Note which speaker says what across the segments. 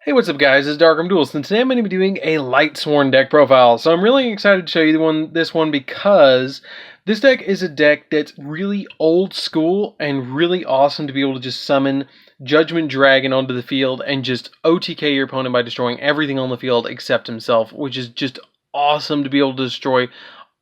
Speaker 1: Hey, what's up guys, it's DarkArmedDuelist, and today I'm going to be doing a Lightsworn deck profile. So I'm really excited to show you this one because this deck is a deck that's really old school and really awesome to be able to just summon Judgment Dragon onto the field and just OTK your opponent by destroying everything on the field except himself, which is just awesome to be able to destroy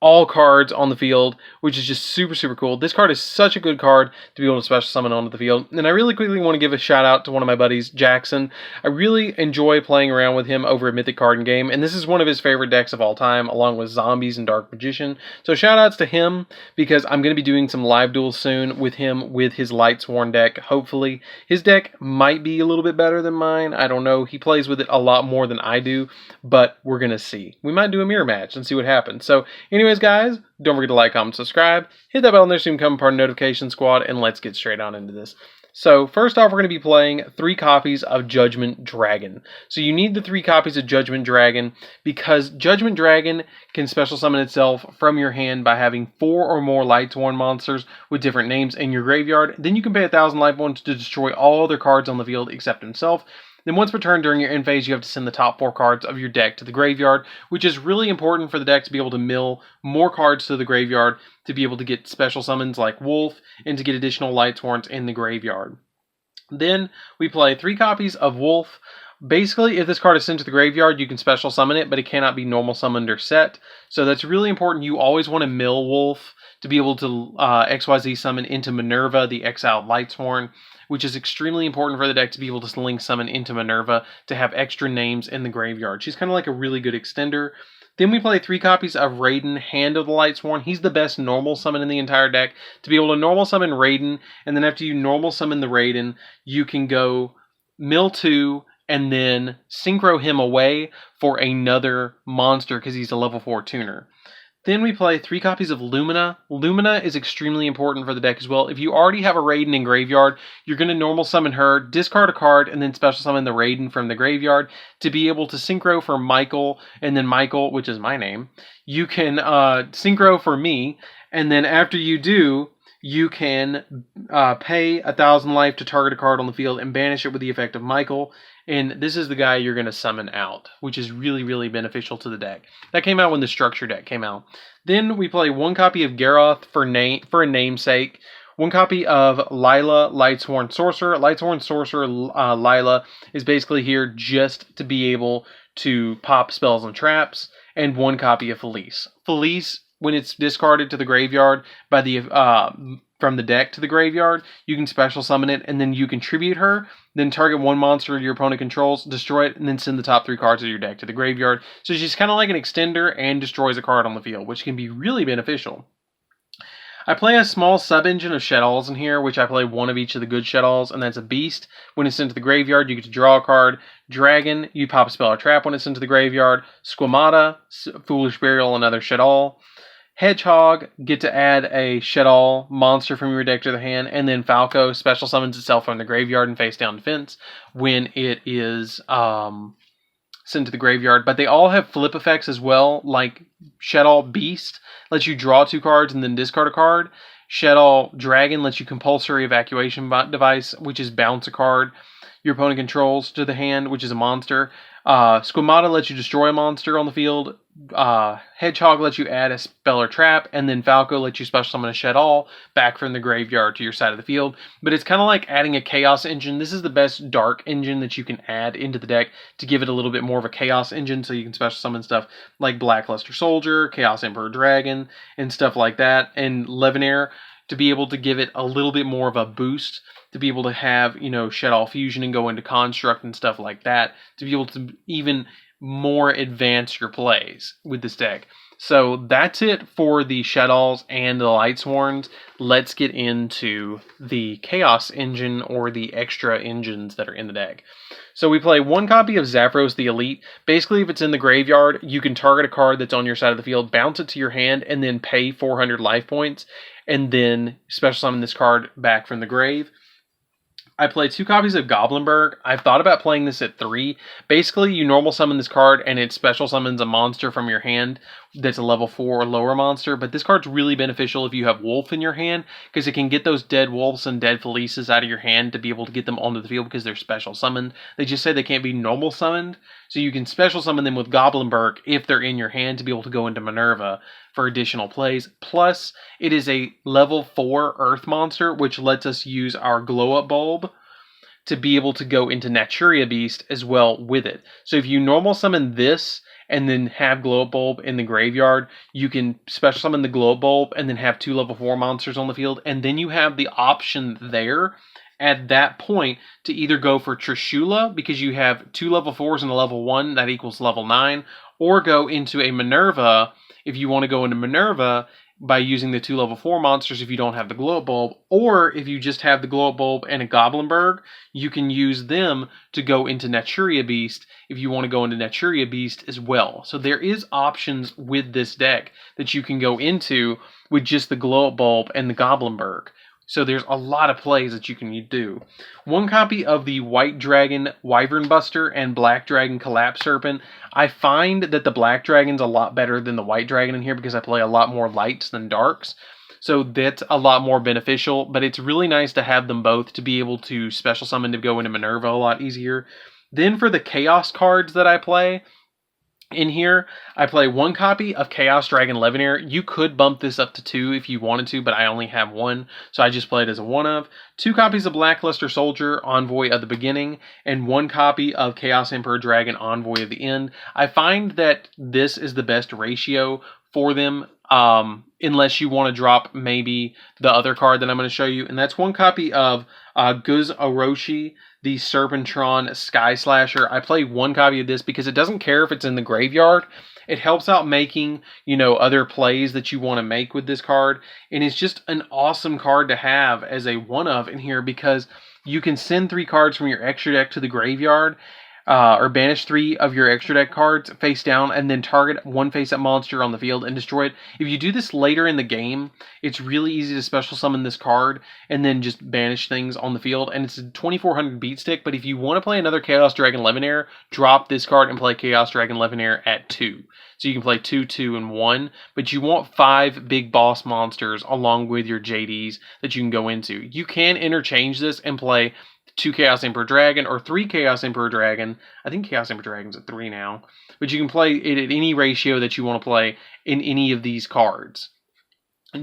Speaker 1: all cards on the field, which is just super cool. This card is such a good card to be able to special summon onto the field. And I really quickly want to give a shout out to one of my buddies, Jackson. I really enjoy playing around with him over at Mythic Card and Game, and this is one of his favorite decks of all time, along with Zombies and Dark Magician. So shout outs to him, because I'm going to be doing some live duels soon with him with his Lightsworn deck, hopefully. His deck might be a little bit better than mine, I don't know. He plays with it a lot more than I do, but we're going to see. We might do a mirror match and see what happens. So anyways, guys, don't forget to like, comment, subscribe, hit that bell on there so you can become part of the notification squad, and let's get straight on into this. So first off, we're going to be playing 3 copies of Judgment Dragon. So you need the 3 copies of Judgment Dragon because Judgment Dragon can special summon itself from your hand by having 4 or more Lightsworn monsters with different names in your graveyard. Then you can pay 1,000 life points to destroy all other cards on the field except himself. Then once per turn during your end phase, you have to send the top 4 cards of your deck to the graveyard, which is really important for the deck to be able to mill more cards to the graveyard to be able to get special summons like Wolf and to get additional Lightsworns in the graveyard. Then we play 3 copies of Wolf. Basically, if this card is sent to the graveyard, you can special summon it, but it cannot be normal summoned or set. So that's really important. You always want to mill Wolf to be able to XYZ summon into Minerva, the exiled Lightsworn, which is extremely important for the deck to be able to link summon into Minerva to have extra names in the graveyard. She's kind of like a really good extender. Then we play 3 copies of Raiden, Hand of the Lightsworn. He's the best normal summon in the entire deck. To be able to normal summon Raiden, and then after you normal summon the Raiden, you can go mill 2, and then synchro him away for another monster because he's a level 4 tuner. Then we play 3 copies of Lumina. Lumina is extremely important for the deck as well. If you already have a Raiden in graveyard, you're going to normal summon her, discard a card, and then special summon the Raiden from the graveyard to be able to synchro for Michael, and then Michael, which is my name, you can synchro for me, and then after you do, you can pay 1,000 life to target a card on the field and banish it with the effect of Michael. And this is the guy you're going to summon out, which is really beneficial to the deck. That came out when the structure deck came out. Then we play 1 copy of Garroth for a namesake. 1 copy of Lila, Lightsworn Sorcerer. Lightsworn Sorcerer Lila is basically here just to be able to pop spells and traps. And 1 copy of Felice. Felice, when it's discarded to the graveyard by the from the deck to the graveyard, you can special summon it, and then you can tribute her, then target 1 monster your opponent controls, destroy it, and then send the top 3 cards of your deck to the graveyard. So she's kind of like an extender and destroys a card on the field, which can be really beneficial. I play a small sub-engine of Shaddolls in here, which I play 1 of each of the good Shaddolls, and that's a Beast. When it's sent to the graveyard, you get to draw a card. Dragon, you pop a spell or trap when it's sent to the graveyard. Squamata, Foolish Burial, another Shaddoll. Hedgehog, get to add a Shaddoll monster from your deck to the hand, and then Falco special summons itself from the graveyard and face down defense when it is sent to the graveyard. But they all have flip effects as well, like Shaddoll Beast lets you draw 2 cards and then discard a card. Shaddoll Dragon lets you compulsory evacuation device, which is bounce a card your opponent controls to the hand, which is a monster. Squamata lets you destroy a monster on the field. Hedgehog lets you add a spell or trap, and then Falco lets you special summon a Shaddoll back from the graveyard to your side of the field. But it's kind of like adding a Chaos engine. This is the best Dark engine that you can add into the deck to give it a little bit more of a Chaos engine, so you can special summon stuff like Blackluster Soldier, Chaos Emperor Dragon, and stuff like that, and Levenair to be able to give it a little bit more of a boost, to be able to have, Shaddoll Fusion and go into Construct and stuff like that, to be able to even more advance your plays with this deck. So that's it for the Shaddolls and the Lightsworns. Let's get into the Chaos engine or the extra engines that are in the deck. So we play 1 copy of Zavros the Elite. Basically, if it's in the graveyard, you can target a card that's on your side of the field, bounce it to your hand, and then pay 400 life points, and then special summon this card back from the grave. I play 2 copies of Goblinberg. I've thought about playing this at 3. Basically, you normal summon this card, and it special summons a monster from your hand that's a level 4 or lower monster. But this card's really beneficial if you have Wolf in your hand, because it can get those dead wolves and dead Felices out of your hand to be able to get them onto the field because they're special summoned. They just say they can't be normal summoned, so you can special summon them with Goblinberg if they're in your hand to be able to go into Minerva for additional plays. Plus, it is a level 4 Earth monster, which lets us use our Glow-Up Bulb to be able to go into Naturia Beast as well with it. So if you normal summon this and then have Glow-Up Bulb in the graveyard, you can special summon the Glow-Up Bulb and then have 2 level 4 monsters on the field, and then you have the option there at that point to either go for Trishula, because you have 2 level 4s and a level 1, that equals level 9, or go into a Minerva if you want to go into Minerva by using the 2 level 4 monsters if you don't have the Glow-Up Bulb, or if you just have the Glow-Up Bulb and a Goblinberg, you can use them to go into Naturia Beast if you want to go into Naturia Beast as well. So there is options with this deck that you can go into with just the Glow-Up Bulb and the Goblinberg. So there's a lot of plays that you can do. 1 copy of the White Dragon Wyvern Buster and Black Dragon Collapse Serpent. I find that the Black Dragon's a lot better than the White Dragon in here because I play a lot more lights than darks. So that's a lot more beneficial, but it's really nice to have them both to be able to special summon to go into Minerva a lot easier. Then for the Chaos cards that I play, in here, I play 1 copy of Chaos Dragon Levinair. You could bump this up to 2 if you wanted to, but I only have 1, so I just play it as a 1 of. 2 copies of Blackluster Soldier, Envoy of the Beginning, and 1 copy of Chaos Emperor Dragon, Envoy of the End. I find that this is the best ratio for them, unless you want to drop maybe the other card that I'm going to show you, and that's 1 copy of Guz Orochi, the Serpentron Sky Slasher. I play 1 copy of this because it doesn't care if it's in the graveyard. It helps out making, other plays that you want to make with this card. And it's just an awesome card to have as a 1 of in here because you can send 3 cards from your extra deck to the graveyard, or banish 3 of your extra deck cards face down and then target 1 face-up monster on the field and destroy it. If you do this later in the game, it's really easy to special summon this card and then just banish things on the field. And it's a 2400 beat stick, but if you want to play another Chaos Dragon Levinair, drop this card and play Chaos Dragon Levinair at 2. So you can play 2, 2, and 1, but you want 5 big boss monsters along with your JDs that you can go into. You can interchange this and play 2 Chaos Emperor Dragon or 3 Chaos Emperor Dragon. I think Chaos Emperor Dragon's at 3 now. But you can play it at any ratio that you want to play in any of these cards.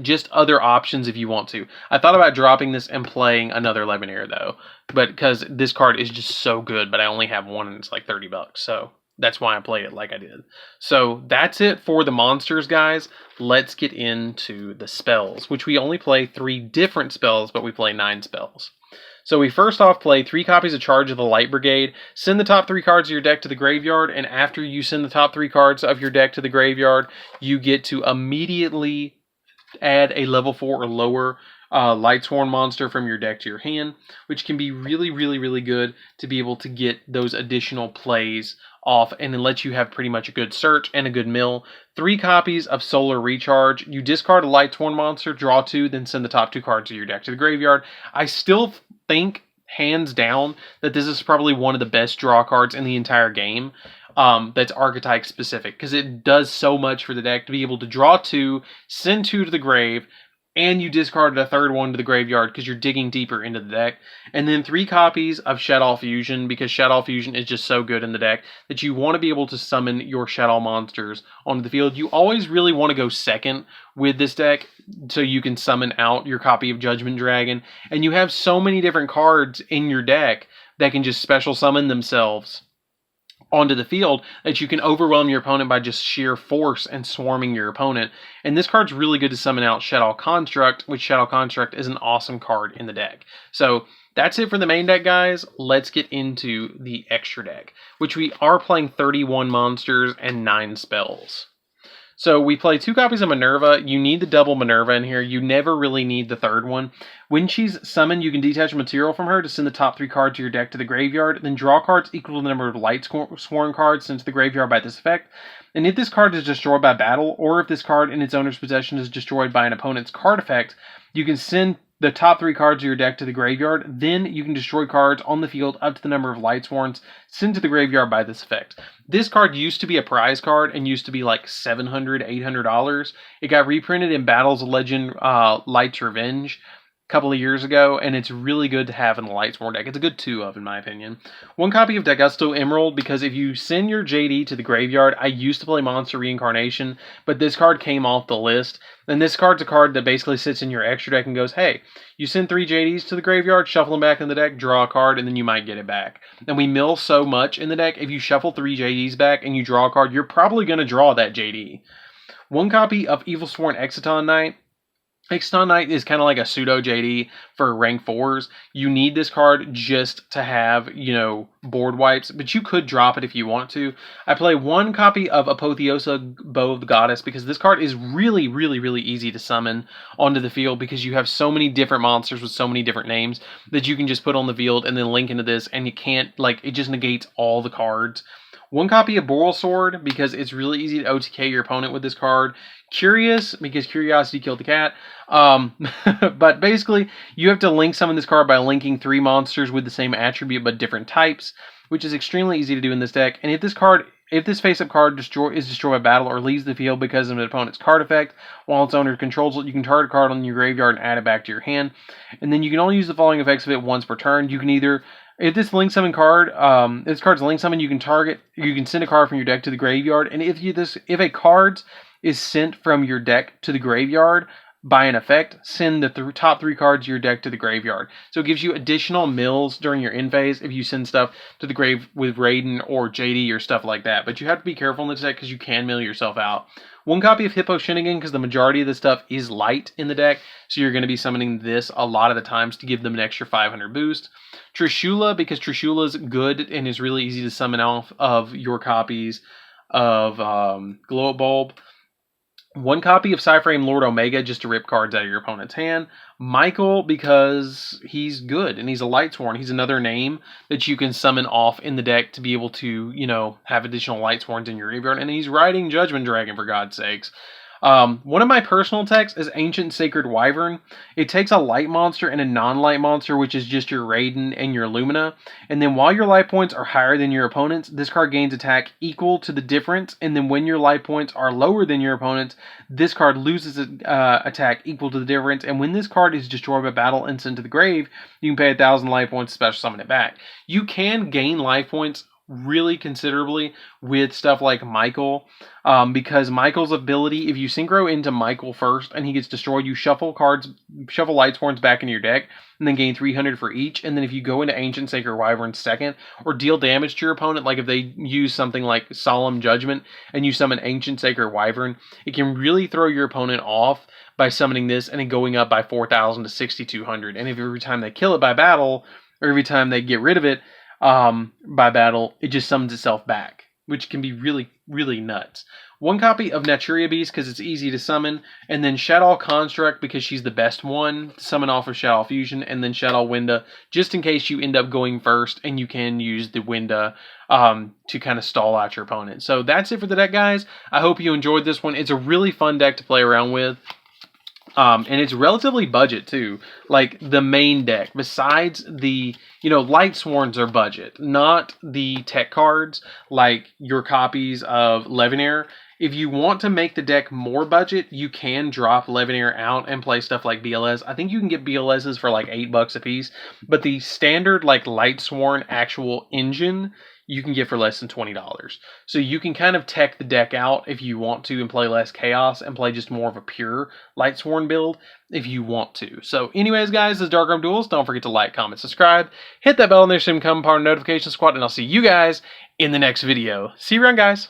Speaker 1: Just other options if you want to. I thought about dropping this and playing another Levinair though. But because this card is just so good, but I only have 1 and it's like $30. So that's why I played it like I did. So that's it for the monsters, guys. Let's get into the spells, which we only play 3 different spells, but we play 9 spells. So we first off play 3 copies of Charge of the Light Brigade, send the top 3 cards of your deck to the graveyard, and after you send the top 3 cards of your deck to the graveyard, you get to immediately add a level 4 or lower Lightsworn monster from your deck to your hand, which can be really, really, really good to be able to get those additional plays off and then let you have pretty much a good search and a good mill. 3 copies of Solar Recharge. You discard a Lightsworn monster, draw 2, then send the top 2 cards of your deck to the graveyard. I still think, hands down, that this is probably one of the best draw cards in the entire game. That's archetype specific, because it does so much for the deck to be able to draw 2, send 2 to the grave, and you discarded a 3rd one to the graveyard because you're digging deeper into the deck. And then 3 copies of Shaddoll Fusion, because Shaddoll Fusion is just so good in the deck that you want to be able to summon your Shaddoll monsters onto the field. You always really want to go second with this deck so you can summon out your copy of Judgment Dragon. And you have so many different cards in your deck that can just special summon themselves onto the field that you can overwhelm your opponent by just sheer force and swarming your opponent. And this card's really good to summon out Shaddoll Construct, which Shaddoll Construct is an awesome card in the deck. So that's it for the main deck, guys. Let's get into the extra deck, which we are playing 31 monsters and 9 spells. So we play 2 copies of Minerva. You need the double Minerva in here. You never really need the 3rd one. When she's summoned, you can detach material from her to send the top 3 cards of your deck to the graveyard, then draw cards equal to the number of Lightsworn cards sent to the graveyard by this effect. And if this card is destroyed by battle, or if this card in its owner's possession is destroyed by an opponent's card effect, you can send the top 3 cards of your deck to the graveyard. Then you can destroy cards on the field up to the number of Lightsworns sent to the graveyard by this effect. This card used to be a prize card and used to be like $700, $800. It got reprinted in Battles of Legend Light's Revenge a couple of years ago, and it's really good to have in the Lightsworn deck. It's a good 2 of, in my opinion. 1 copy of Daigusto Emerald, because if you send your JD to the graveyard, I used to play Monster Reincarnation, but this card came off the list. And this card's a card that basically sits in your extra deck and goes, hey, you send 3 JDs to the graveyard, shuffle them back in the deck, draw a card, and then you might get it back. And we mill so much in the deck, if you shuffle 3 JDs back and you draw a card, you're probably going to draw that JD. 1 copy of Evilsworn Exciton Knight. Exciton Knight is kind of like a pseudo JD for rank 4s. You need this card just to have, you know, board wipes, but you could drop it if you want to. I play 1 copy of Apotheosa, Bow of the Goddess, because this card is really, really, really easy to summon onto the field because you have so many different monsters with so many different names that you can just put on the field and then link into this, and you can't, like, it just negates all the cards. 1 copy of Boral Sword, because it's really easy to OTK your opponent with this card. Curious, because curiosity killed the cat. But basically, you have to link summon this card by linking 3 monsters with the same attribute but different types, which is extremely easy to do in this deck. And if this face-up card is destroyed by battle or leaves the field because of an opponent's card effect, while its owner controls it, you can target a card on your graveyard and add it back to your hand. And then you can only use the following effects of it once per turn. You can either, if this link summon card, this card's link summon, you can send a card from your deck to the graveyard. And if a card is sent from your deck to the graveyard by an effect, send the top 3 cards of your deck to the graveyard. So it gives you additional mills during your end phase if you send stuff to the grave with Raiden or JD or stuff like that. But you have to be careful in this deck because you can mill yourself out. 1 copy of Hippo Shinnigan, because the majority of the stuff is light in the deck, so you're going to be summoning this a lot of the times to give them an extra 500 boost. Trishula, because Trishula's good and is really easy to summon off of your copies of Glow Up Bulb. 1 copy of Psyframe Lord Omega, just to rip cards out of your opponent's hand. Michael, because he's good and he's a Lightsworn. He's another name that you can summon off in the deck to be able to, you know, have additional Lightsworns in your graveyard. And he's riding Judgment Dragon, for God's sakes. One of my personal techs is Ancient Sacred Wyvern. It takes a light monster and a non-light monster, which is just your Raiden and your Lumina. And then while your life points are higher than your opponent's, this card gains attack equal to the difference. And then when your life points are lower than your opponent's, this card loses attack equal to the difference. And when this card is destroyed by battle and sent to the grave, you can pay 1,000 life points to special summon it back. You can gain life points really considerably with stuff like Michael, because Michael's ability, if you synchro into Michael first and he gets destroyed, you shuffle Lightsworns back into your deck and then gain 300 for each. And then if you go into Ancient Sacred Wyvern second or deal damage to your opponent, like if they use something like Solemn Judgment and you summon Ancient Sacred Wyvern, it can really throw your opponent off by summoning this and then going up by 4,000 to 6,200. And if every time they kill it by battle or every time they get rid of it by battle, it just summons itself back, which can be really, really nuts. 1 copy of Naturia Beast, because it's easy to summon, and then Shaddoll Construct, because she's the best one to summon off of Shaddoll Fusion, and then Shaddoll Winda, just in case you end up going first, and you can use the Winda to kind of stall out your opponent. So that's it for the deck, guys. I hope you enjoyed this one. It's a really fun deck to play around with. And it's relatively budget too, like the main deck. Besides the, you know, Lightsworns are budget, not the tech cards like your copies of Levenair. If you want to make the deck more budget, you can drop Levenair out and play stuff like BLS. I think you can get BLSs for like $8 a piece, but the standard like Lightsworn actual engine you can get for less than $20. So you can kind of tech the deck out if you want to and play less chaos and play just more of a pure Lightsworn build if you want to. So anyways, guys, this is DarkArmedDuelist. Don't forget to like, comment, subscribe. Hit that bell on there so you can become part of the notification squad, and I'll see you guys in the next video. See you around, guys.